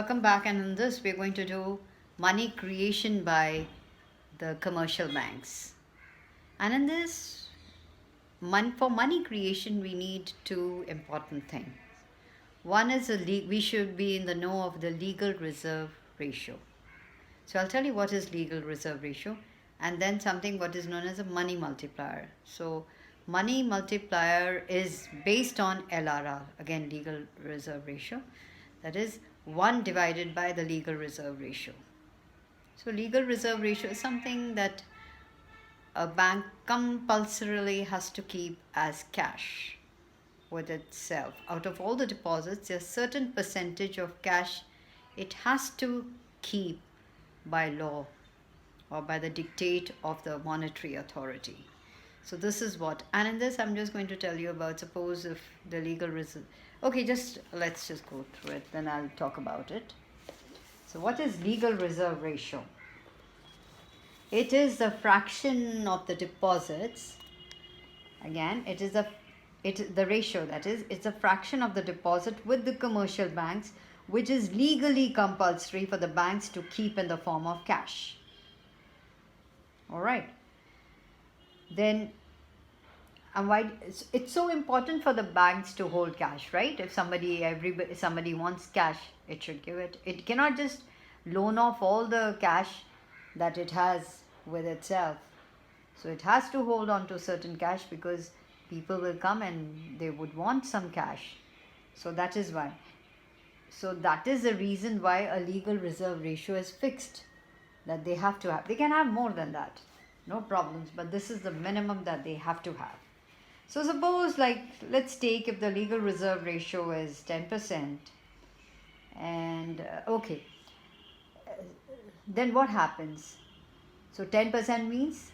Welcome back, and in this we're going to do money creation by the commercial banks. And in this, for money creation, we need two important things. One is we should be in the know of the legal reserve ratio. So I'll tell you what is legal reserve ratio, and then something what is known as a money multiplier. So money multiplier is based on LRR, again legal reserve ratio, that is 1 divided by the legal reserve ratio. So legal reserve ratio is something that a bank compulsorily has to keep as cash with itself. Out of all the deposits, a certain percentage of cash it has to keep by law or by the dictate of the monetary authority. So this is what, and in this I'm just going to tell you about, suppose if the legal reserve, okay, let's just go through it, then I'll talk about it. So what is legal reserve ratio? It is the fraction of the deposits. Again, the ratio, that is, it's a fraction of the deposit with the commercial banks which is legally compulsory for the banks to keep in the form of cash. All right. Then, and why it's so important for the banks to hold cash, right? If somebody wants cash, it should give it. It cannot just loan off all the cash that it has with itself. So it has to hold on to certain cash because people will come and they would want some cash. So that is why. So that is the reason why a legal reserve ratio is fixed, that they have to have. They can have more than that, no problems, but this is the minimum that they have to have. So suppose, like, let's take if the legal reserve ratio is 10%, and okay, then what happens? So 10% means,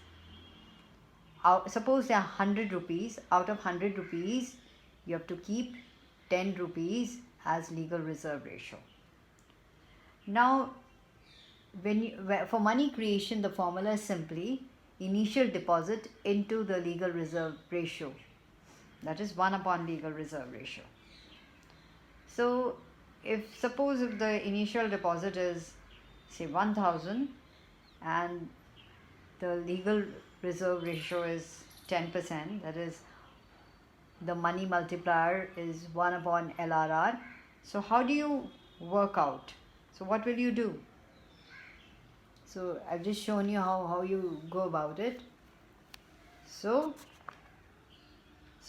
suppose there are 100 rupees, out of 100 rupees, you have to keep 10 rupees as legal reserve ratio. Now, for money creation, the formula is simply initial deposit into the legal reserve ratio, that is 1 upon legal reserve ratio. So suppose if the initial deposit is say 1000 and the legal reserve ratio is 10%, that is the money multiplier is 1 upon LRR. So how do you work out? So what will you do? So I've just shown you how you go about it. So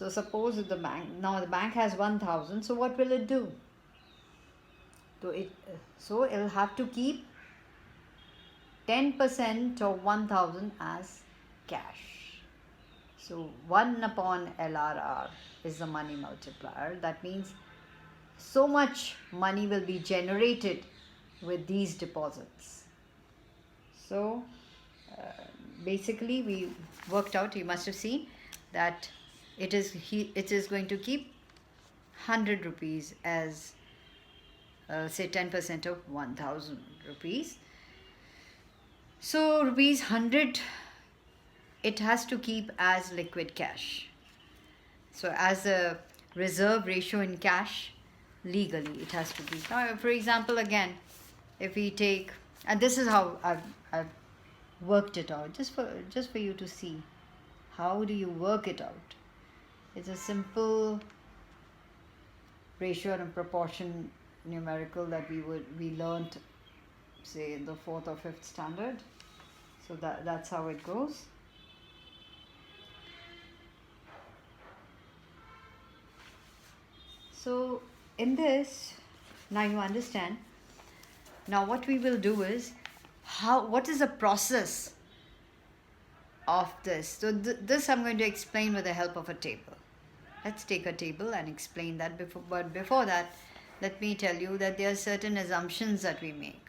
suppose if the bank has 1000, so what will it do? So it'll have to keep 10% of 1000 as cash. So 1 upon LRR is the money multiplier. That means so much money will be generated with these deposits. So basically we worked out, you must have seen that it is going to keep 100 rupees as say 10% of 1000 rupees. So rupees 100 it has to keep as liquid cash. So as a reserve ratio in cash, legally it has to be. Now, for example, again, if we take, and this is how I've worked it out, just for you to see how do you work it out. It's a simple ratio and proportion numerical that we learned, say, in the 4th or 5th standard. So that's how it goes. So in this, now you understand. Now what we will do is, what is the process of this? So this I'm going to explain with the help of a table. Let's take a table and explain that but before that, let me tell you that there are certain assumptions that we make.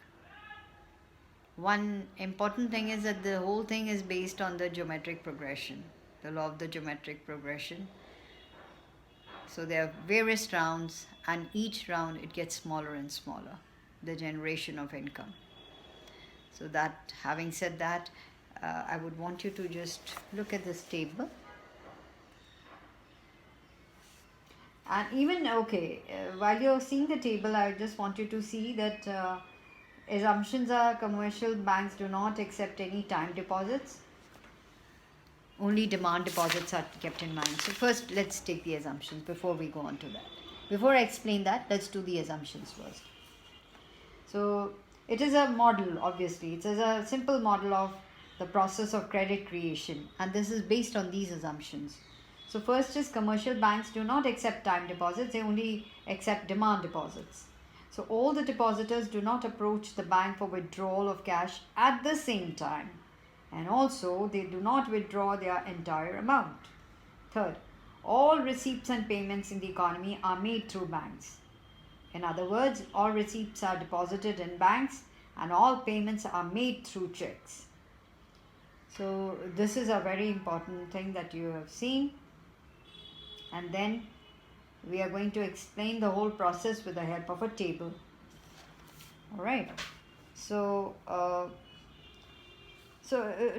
One important thing is that the whole thing is based on the geometric progression, the law of the geometric progression. So there are various rounds, and each round it gets smaller and smaller, the generation of income. So that, having said that, I would want you to just look at this table. And even, okay, while you're seeing the table, I just want you to see that assumptions are commercial banks do not accept any time deposits. Only demand deposits are kept in mind. So first, let's take the assumptions before we go on to that. Before I explain that, let's do the assumptions first. So it is a model, obviously. It is a simple model of the process of credit creation, and this is based on these assumptions. So first is commercial banks do not accept time deposits, they only accept demand deposits. So all the depositors do not approach the bank for withdrawal of cash at the same time, and also they do not withdraw their entire amount. Third, all receipts and payments in the economy are made through banks. In other words, all receipts are deposited in banks and all payments are made through checks. So this is a very important thing that you have seen. And then we are going to explain the whole process with the help of a table. All right. So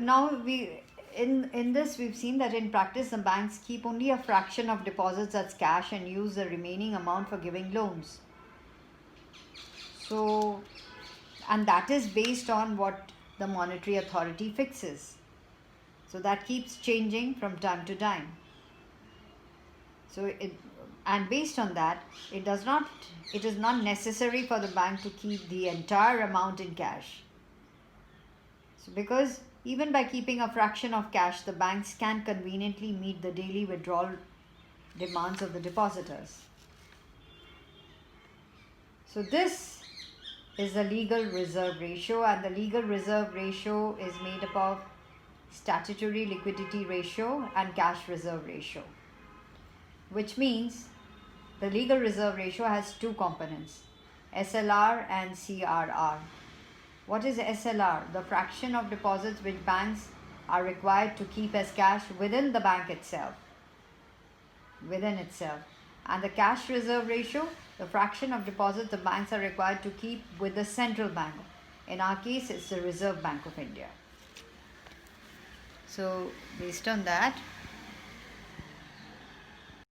now we in this we've seen that in practice the banks keep only a fraction of deposits as cash and use the remaining amount for giving loans. So, and that is based on what the monetary authority fixes. So that keeps changing from time to time. So and based on that, it is not necessary for the bank to keep the entire amount in cash. So because even by keeping a fraction of cash, the banks can conveniently meet the daily withdrawal demands of the depositors. So this is the legal reserve ratio, and the legal reserve ratio is made up of statutory liquidity ratio and cash reserve ratio, which means the legal reserve ratio has two components, SLR and CRR. What is SLR? The fraction of deposits which banks are required to keep as cash within the bank itself. And the cash reserve ratio, the fraction of deposits the banks are required to keep with the central bank. In our case, it's the Reserve Bank of India. So based on that,